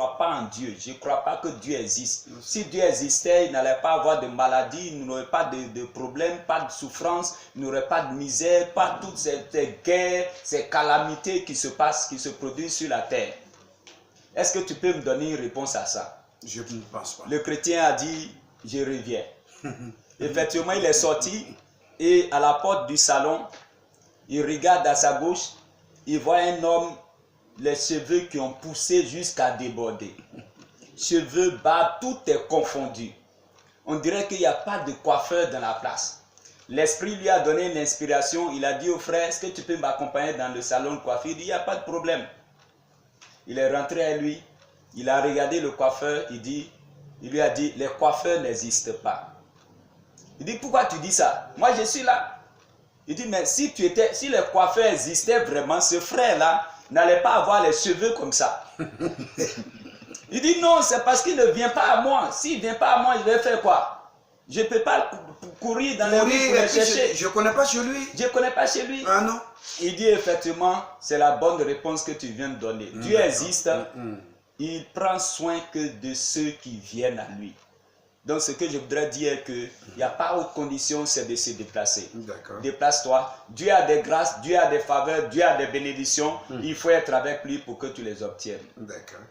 crois pas en Dieu. Je ne crois pas que Dieu existe. Si Dieu existait, il n'allait pas avoir de maladie, il n'aurait pas de problèmes, pas de souffrance, il n'aurait pas de misère, pas toutes ces guerres, ces calamités qui se passent, qui se produisent sur la terre. Est-ce que tu peux me donner une réponse à ça? Je ne pense pas. Le chrétien a dit, je reviens. Effectivement, il est sorti et à la porte du salon, il regarde à sa gauche, il voit un homme, les cheveux qui ont poussé jusqu'à déborder. Cheveux, barbe, tout est confondu. On dirait qu'il n'y a pas de coiffeur dans la place. L'esprit lui a donné une inspiration. Il a dit au frère, est-ce que tu peux m'accompagner dans le salon de coiffure? Il dit, il n'y a pas de problème. Il est rentré à lui. Il a regardé le coiffeur. Il lui a dit, les coiffeurs n'existent pas. Il dit, pourquoi tu dis ça? Moi, je suis là. Il dit, mais si les coiffeurs existaient vraiment, ce frère-là n'allait pas avoir les cheveux comme ça. Il dit, non, c'est parce qu'il ne vient pas à moi. S'il ne vient pas à moi, je vais faire quoi? Je ne peux pas courir dans les rues pour les chercher. Je ne connais pas chez lui. Je ne connais pas chez lui. Ah non. Il dit, effectivement, c'est la bonne réponse que tu viens de donner. Dieu existe. Il prend soin que de ceux qui viennent à lui. Donc, ce que je voudrais dire est qu'il n'y a pas autre condition, c'est de se déplacer. Déplace-toi. Dieu a des grâces, Dieu a des faveurs, Dieu a des bénédictions. Il faut être avec lui pour que tu les obtiennes. D'accord.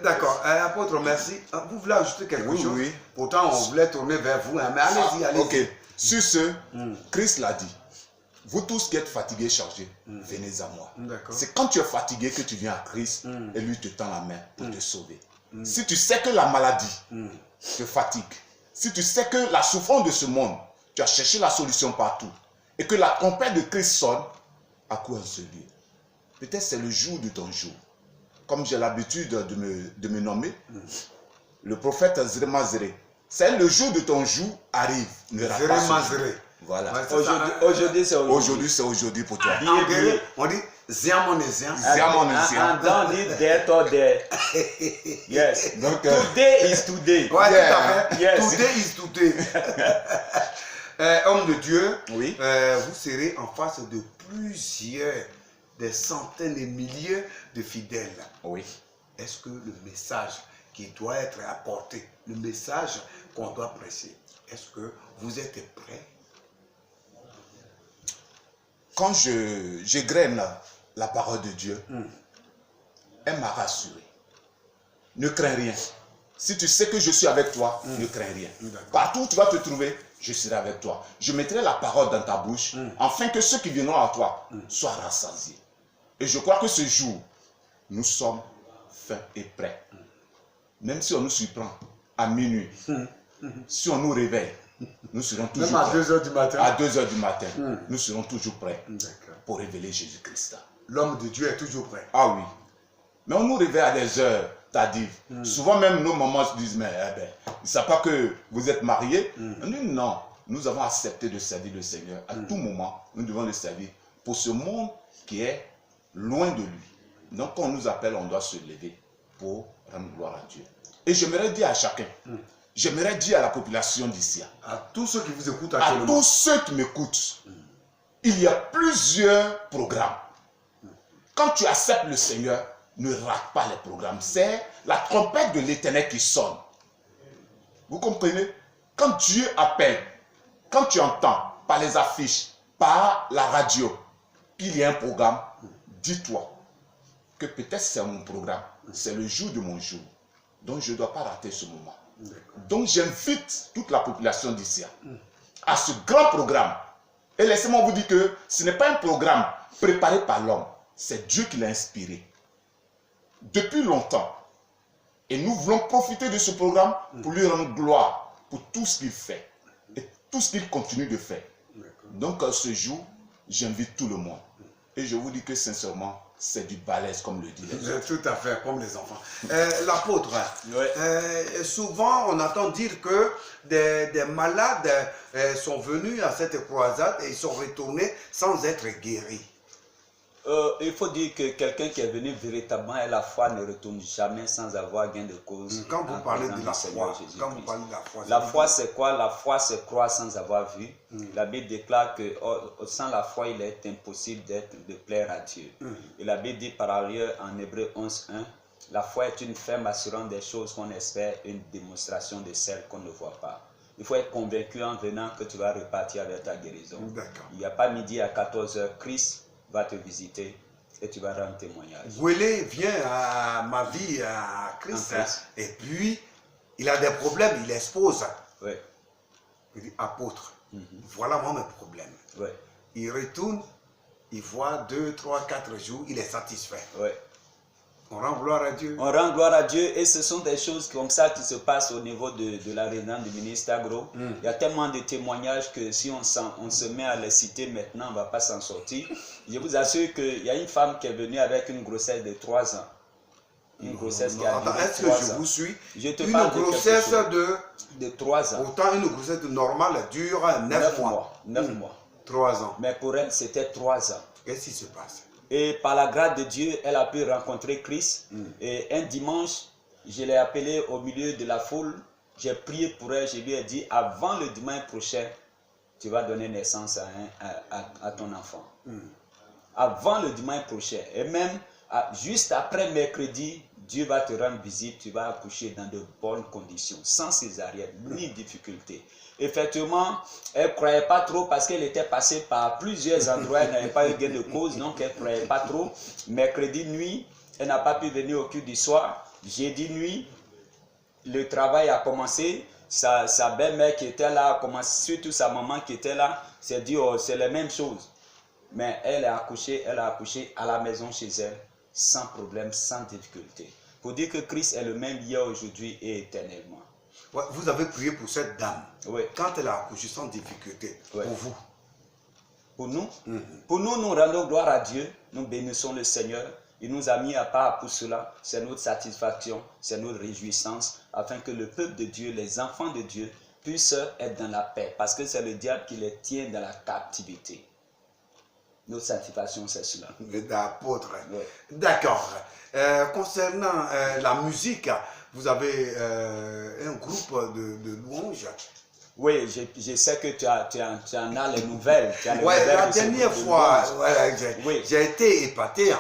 D'accord. Apôtre, merci. Vous voulez ajouter quelque chose? Oui. Pourtant, on voulait tourner vers vous. Hein, mais allez-y, allez-y. Ok. Sur ce, Christ l'a dit. Vous tous qui êtes fatigués, chargés, venez à moi. C'est quand tu es fatigué que tu viens à Christ et lui te tend la main pour te sauver. Si tu sais que la maladie te fatigue, si tu sais que la souffrance de ce monde, tu as cherché la solution partout, et que la trompette de Christ sonne, à quoi ce lieu? Peut-être c'est le jour de ton jour. Comme j'ai l'habitude de me nommer, le prophète Zeremazere. C'est le jour de ton jour arrive. Ne rate pas ce jour. Voilà. Aujourd'hui, c'est aujourd'hui. Aujourd'hui, c'est aujourd'hui pour toi. On dit Ziamonézien. And don't need that or that. Yes. Donc, today is today. Ouais, tout à fait. Yes. Today is today. Homme de Dieu, oui. Vous serez en face de plusieurs, des centaines et milliers de fidèles. Oui. Est-ce que le message qui doit être apporté, le message qu'on doit prêcher, est-ce que vous êtes prêts? Quand je graine la parole de Dieu, elle m'a rassuré. Ne crains rien. Si tu sais que je suis avec toi, ne crains rien. Partout où tu vas te trouver, je serai avec toi. Je mettrai la parole dans ta bouche, afin que ceux qui viendront à toi soient rassasiés. Et je crois que ce jour, nous sommes fins et prêts. Même si on nous surprend à minuit, si on nous réveille, nous serons toujours prêts. Même à 2 h du matin. À 2 h du matin, nous serons toujours prêts pour révéler Jésus-Christ. L'homme de Dieu est toujours prêt. Ah oui. Mais on nous réveille à des heures tardives. Souvent même nos mamans se disent, mais ils ne savent pas que vous êtes mariés. On dit non, nous avons accepté de servir le Seigneur. À tout moment, nous devons le servir pour ce monde qui est loin de lui. Donc quand on nous appelle, on doit se lever pour rendre gloire à Dieu. Et j'aimerais dire à chacun, j'aimerais dire à la population d'ici, à tous ceux qui vous écoutent actuellement, à tous ceux qui m'écoutent, il y a plusieurs programmes. Quand tu acceptes le Seigneur, ne rate pas les programmes. C'est la trompette de l'Éternel qui sonne. Vous comprenez? Quand Dieu appelle, quand tu entends par les affiches, par la radio, qu'il y a un programme, dis-toi que peut-être c'est mon programme, c'est le jour de mon jour. Donc je ne dois pas rater ce moment. Donc j'invite toute la population d'ici à ce grand programme. Et laissez-moi vous dire que ce n'est pas un programme préparé par l'homme, c'est Dieu qui l'a inspiré. Depuis longtemps. Et nous voulons profiter de ce programme pour lui rendre gloire pour tout ce qu'il fait et tout ce qu'il continue de faire. Donc ce jour, j'invite tout le monde. Et je vous dis que sincèrement, c'est du balèze comme le dit les autres. Tout à fait, comme les enfants. L'apôtre, souvent on entend dire que des malades sont venus à cette croisade et ils sont retournés sans être guéris. Il faut dire que quelqu'un qui est venu véritablement et la foi ne retourne jamais sans avoir gain de cause. Quand vous parlez de la foi, la foi c'est quoi? La foi c'est croire sans avoir vu. La Bible déclare que sans la foi il est impossible de plaire à Dieu. Et la Bible dit par ailleurs en Hébreux 11:1 La foi est une ferme assurance des choses qu'on espère, une démonstration de celles qu'on ne voit pas. Il faut être convaincu en venant que tu vas repartir avec ta guérison. Il n'y a pas midi à 14 h, Christ va te visiter et tu vas rendre témoignage. Gwele vient à ma vie, à Christ, et puis il a des problèmes, il expose. Oui. Il dit, apôtre, voilà moi mes problèmes. Oui. Il retourne, il voit 2, 3, 4 jours, il est satisfait. Oui. On rend gloire à Dieu. On rend gloire à Dieu et ce sont des choses comme ça qui se passent au niveau de la résidence du ministre Agro. Il y a tellement de témoignages que si on se met à les citer maintenant, on ne va pas s'en sortir. Je vous assure qu'il y a une femme qui est venue avec une grossesse de 3 ans. Une grossesse qui a duré 3 ans. Est-ce que je vous suis? Je te une parle grossesse de 3 ans. Pourtant, une grossesse normale dure 9 mois. 9 mois. 3 ans. Mais pour elle, c'était 3 ans. Qu'est-ce qui se passe? Et par la grâce de Dieu, elle a pu rencontrer Christ. Et un dimanche, je l'ai appelée au milieu de la foule. J'ai prié pour elle. Je lui ai dit, avant le dimanche prochain, tu vas donner naissance à ton enfant. Avant le dimanche prochain. Et même, juste après mercredi, Dieu va te rendre visite. Tu vas accoucher dans de bonnes conditions, sans césarienne, ni difficulté. Effectivement, elle ne croyait pas trop parce qu'elle était passée par plusieurs endroits, elle n'avait pas eu gain de cause, donc elle ne croyait pas trop. Mercredi nuit, elle n'a pas pu venir au culte du soir. Jeudi nuit, le travail a commencé. Sa belle-mère qui était là, surtout sa maman qui était là, s'est dit, oh, c'est la même chose. Mais elle a accouché à la maison chez elle, sans problème, sans difficulté. Pour dire que Christ est le même hier, aujourd'hui et éternellement. Vous avez prié pour cette dame. Oui. Quand elle a accouché sans difficulté, pour vous? Pour nous, pour nous, nous rendons gloire à Dieu. Nous bénissons le Seigneur. Il nous a mis à part pour cela. C'est notre satisfaction, c'est notre réjouissance, afin que le peuple de Dieu, les enfants de Dieu, puissent être dans la paix. Parce que c'est le diable qui les tient dans la captivité. Notre satisfaction, c'est cela. D'apôtre. Oui. D'accord. Concernant la musique, vous avez un groupe de louanges. Oui, je sais que tu en as les nouvelles. Oui, la dernière fois, j'ai été épaté.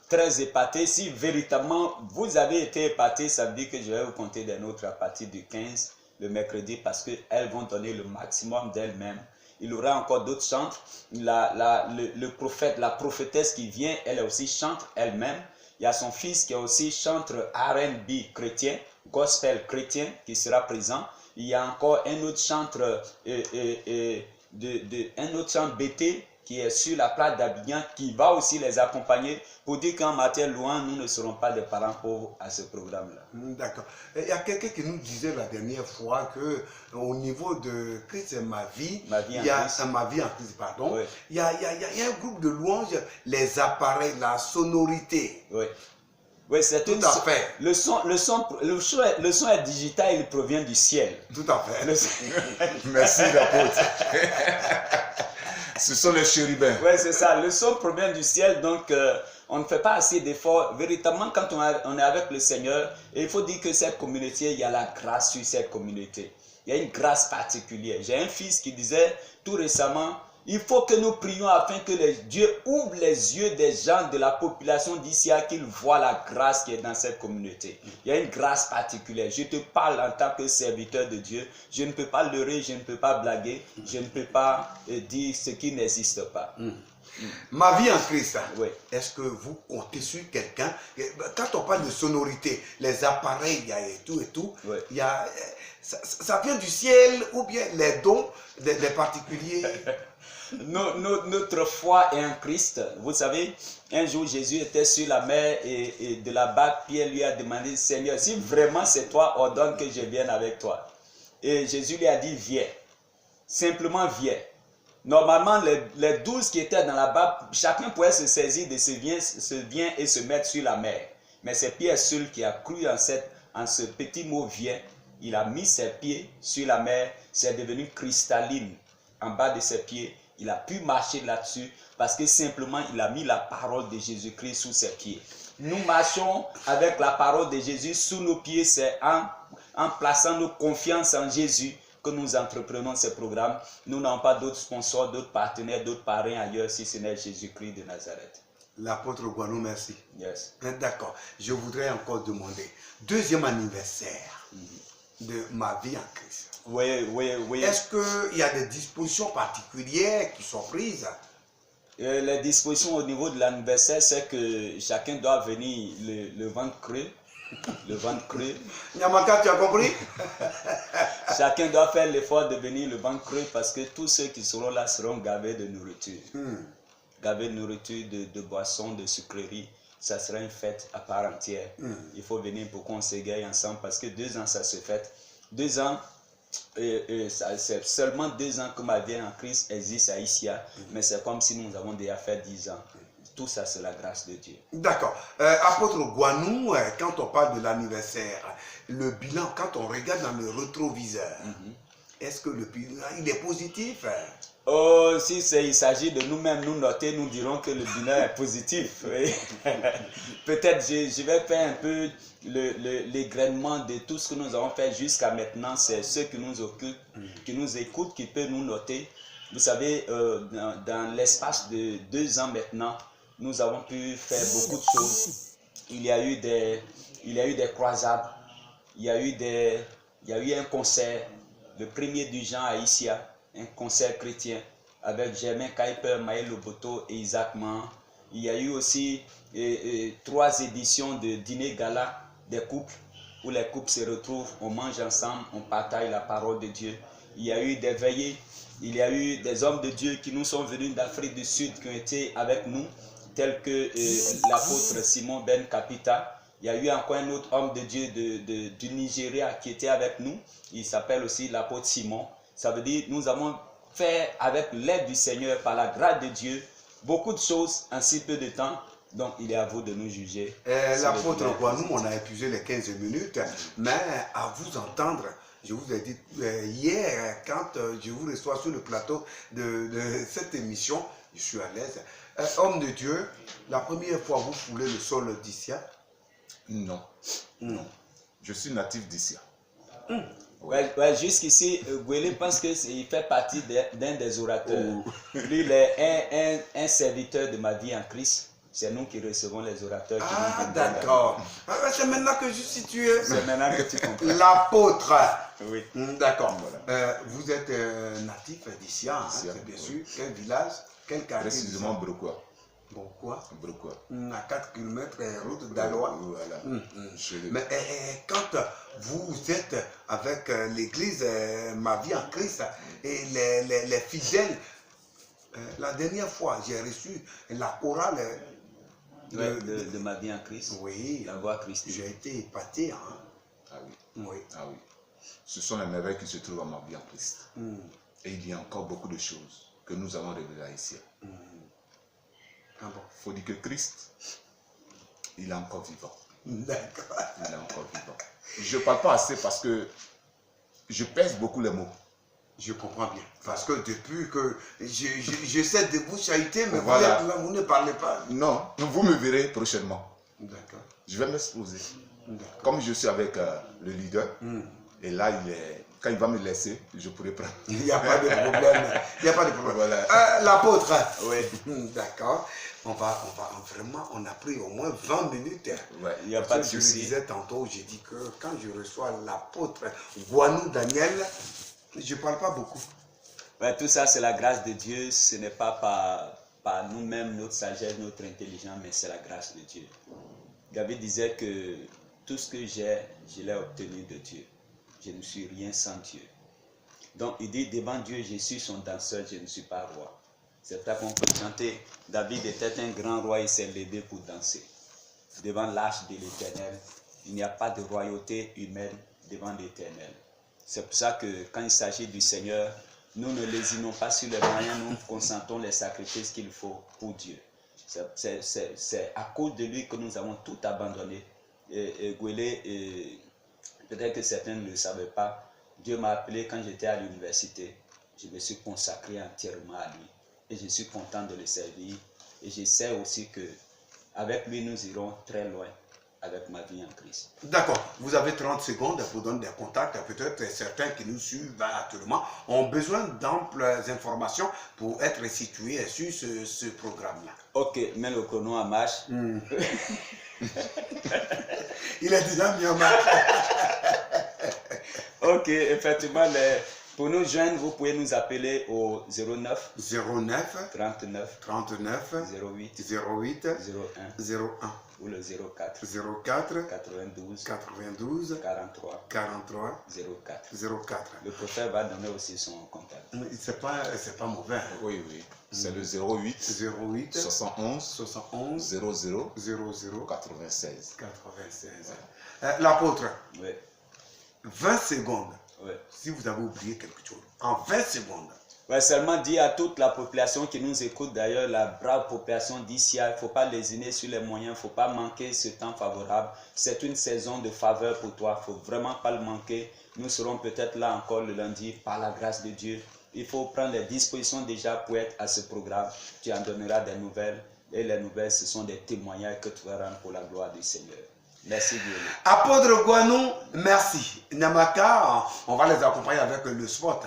Très épaté. Si véritablement vous avez été épaté, ça veut dire que je vais vous compter des nôtres à partir du 15, le mercredi, parce qu'elles vont donner le maximum d'elles-mêmes. Il y aura encore d'autres chantres. Le prophète, la prophétesse qui vient, elle aussi chante elle-même. Il y a son fils qui est aussi chanteur R&B chrétien, gospel chrétien qui sera présent. Il y a encore un autre chanteur, un autre chanteur BT qui est sur la place d'Abidjan qui va aussi les accompagner pour dire qu'en matière louange, nous ne serons pas des parents pauvres à ce programme-là. D'accord. Il y a quelqu'un qui nous disait la dernière fois que au niveau de Christ et ma vie en Christ, pardon, oui. il y a un groupe de louanges, les appareils, la sonorité. Oui. Oui, c'est tout à fait. Le son est digital, il provient du ciel. Tout à fait. Merci l'apôtre. Ce sont les chérubins. Oui, c'est ça. Le son provient du ciel, donc on ne fait pas assez d'efforts. Véritablement, quand on est avec le Seigneur, et il faut dire que cette communauté, il y a la grâce sur cette communauté. Il y a une grâce particulière. J'ai un fils qui disait tout récemment, il faut que nous prions afin que Dieu ouvre les yeux des gens de la population d'ici à qu'ils voient la grâce qui est dans cette communauté. Il y a une grâce particulière. Je te parle en tant que serviteur de Dieu. Je ne peux pas leurrer, je ne peux pas blaguer, je ne peux pas dire ce qui n'existe pas. Ma vie en Christ, oui. Est-ce que vous comptez sur quelqu'un? Quand on parle de sonorité, les appareils, il y a et tout, oui. Il y a, ça vient du ciel ou bien les dons des particuliers? Notre foi est en Christ. Vous savez, un jour Jésus était sur la mer et de la barque, Pierre lui a demandé, Seigneur, si vraiment c'est toi, ordonne que je vienne avec toi. Et Jésus lui a dit, viens. Simplement viens. Normalement, les 12 qui étaient dans la barque, chacun pouvait se saisir de ce bien et se mettre sur la mer. Mais c'est Pierre seul qui a cru en ce petit mot viens. Il a mis ses pieds sur la mer, c'est devenu cristalline en bas de ses pieds. Il a pu marcher là-dessus parce que simplement il a mis la parole de Jésus-Christ sous ses pieds. Nous marchons avec la parole de Jésus sous nos pieds. C'est en plaçant nos confiances en Jésus que nous entreprenons ces programmes. Nous n'avons pas d'autres sponsors, d'autres partenaires, d'autres parrains ailleurs si ce n'est Jésus-Christ de Nazareth. L'apôtre Gouanou, merci. Yes. D'accord. Je voudrais encore demander, deuxième anniversaire de ma vie en Christ. Oui. Est-ce qu'il y a des dispositions particulières qui sont prises? Les dispositions au niveau de l'anniversaire, c'est que chacun doit venir le ventre creux. Le ventre creux. Nyamaka, tu as compris? Chacun doit faire l'effort de venir le ventre creux parce que tous ceux qui seront là seront gavés de nourriture. Gavés de nourriture, de boissons, de sucreries. Ça sera une fête à part entière. Il faut venir pour qu'on s'égaye ensemble parce que 2 ans, ça se fête. 2 ans, c'est seulement 2 ans que ma vie en Christ existe à Issia, mais c'est comme si nous avons déjà fait 10 ans. Tout ça, c'est la grâce de Dieu. D'accord. Apôtre Gouanou, quand on parle de l'anniversaire, le bilan, quand on regarde dans le rétroviseur, est-ce que le bilan, il est positif? Oh, si il s'agit de nous-mêmes, nous noter, nous dirons que le bilan est positif. Peut-être je vais faire un peu l'égrènement de tout ce que nous avons fait jusqu'à maintenant. C'est ceux qui nous occupent, qui nous écoutent, qui peuvent nous noter. Vous savez, dans l'espace de 2 ans maintenant, nous avons pu faire beaucoup de choses. Il y a eu des croisades, il y a eu un concert, le premier du genre à Issia, un concert chrétien avec Germain Kuiper, Maël Loboto et Isaac Man. Il y a eu aussi 3 éditions de dîner gala des couples, où les couples se retrouvent, on mange ensemble, on partage la parole de Dieu. Il y a eu des veillées, il y a eu des hommes de Dieu qui nous sont venus d'Afrique du Sud, qui ont été avec nous, tels que l'apôtre Simon Ben Kapita. Il y a eu encore un autre homme de Dieu du Nigeria qui était avec nous. Il s'appelle aussi l'apôtre Simon. Ça veut dire nous avons fait avec l'aide du Seigneur, par la grâce de Dieu, beaucoup de choses en si peu de temps. Donc il est à vous de nous juger. L'apôtre Gouanou, on a épuisé les 15 minutes, mais à vous entendre, je vous ai dit hier, quand je vous reçois sur le plateau de cette émission, je suis à l'aise. Homme de Dieu, la première fois vous foulez le sol d'Issia? Non. Non. Je suis natif d'Issia. Ouais, jusqu'ici, Gwele pense qu'il fait partie d'un des orateurs. Lui, il est un serviteur de ma vie en Christ. C'est nous qui recevons les orateurs. Ah, d'accord. C'est maintenant que je suis situé. C'est maintenant que tu comprends. L'apôtre. Oui. D'accord. Vous êtes natif d'Issia, hein, c'est bien sûr. Quel village? Quel quartier? Précisément Brokoua. Pourquoi? Brokoua. À 4 km route d'Alois. Voilà. Mais quand vous êtes avec l'église Ma Vie en Christ et les fidèles, la dernière fois j'ai reçu la chorale de Ma Vie en Christ. Oui. La voix christique. J'ai été épaté. Hein. Ah oui. Oui. Ah oui. Ce sont les merveilles qui se trouvent à Ma Vie en Christ. Et il y a encore beaucoup de choses que nous allons révéler ici. Ah bon. Il faut dire que Christ, il est encore vivant. D'accord. Il est encore vivant. Je ne parle pas assez parce que je pèse beaucoup les mots. Je comprends bien. Parce que depuis que j'essaie de vous chahuter, mais voilà. vous ne parlez pas. Non, vous me verrez prochainement. D'accord. Je vais m'exposer. Comme je suis avec le leader, et là, quand il va me laisser, je pourrai prendre. Il n'y a pas de problème. Il n'y a pas de problème. Voilà. L'apôtre. Oui. D'accord. On a pris au moins 20 minutes. Ouais, il n'y a pas de souci. Je le disais tantôt, j'ai dit que quand je reçois l'apôtre Gouanou Daniel, je ne parle pas beaucoup. Ouais, tout ça, c'est la grâce de Dieu. Ce n'est pas par nous-mêmes, notre sagesse, notre intelligence, mais c'est la grâce de Dieu. David disait que tout ce que j'ai, je l'ai obtenu de Dieu. Je ne suis rien sans Dieu. Donc, il dit, devant Dieu, je suis son danseur, je ne suis pas roi. C'est ça qu'on peut chanter. David était un grand roi, il s'est levé pour danser. Devant l'arche de l'Éternel, il n'y a pas de royauté humaine devant l'Éternel. C'est pour ça que quand il s'agit du Seigneur, nous ne lésinons pas sur les moyens, nous consentons les sacrifices qu'il faut pour Dieu. C'est à cause de lui que nous avons tout abandonné. Et Gwele, peut-être que certains ne le savaient pas, Dieu m'a appelé quand j'étais à l'université. Je me suis consacré entièrement à lui. Et je suis content de le servir. Et je sais aussi que avec lui, nous irons très loin. avec ma vie en Christ. D'accord. Vous avez 30 secondes pour donner des contacts. Peut-être certains qui nous suivent actuellement ont besoin d'amples informations pour être situés sur ce programme-là. Ok, mets le chrono en marche. Il est déjà mis en marche. Ok, effectivement, pour nous joindre, vous pouvez nous appeler au 09 39 08 01 ou le 04 92 43 04. Le prophète va donner aussi son contact. C'est pas mauvais. Oui. C'est le 08 71 00 96. L'apôtre, Oui. 20 secondes. Oui. Si vous avez oublié quelque chose, en 20 secondes. Ouais, seulement dire à toute la population qui nous écoute, d'ailleurs, la brave population d'ici, il ne faut pas lésiner sur les moyens, il ne faut pas manquer ce temps favorable. C'est une saison de faveur pour toi, il ne faut vraiment pas le manquer. Nous serons peut-être là encore le lundi, par la grâce de Dieu. Il faut prendre les dispositions déjà pour être à ce programme. Tu en donneras des nouvelles, et les nouvelles, ce sont des témoignages que tu vas rendre pour la gloire du Seigneur. Merci Dieu. Apôtre Gouanou, merci. Namaka, on va les accompagner avec le spot.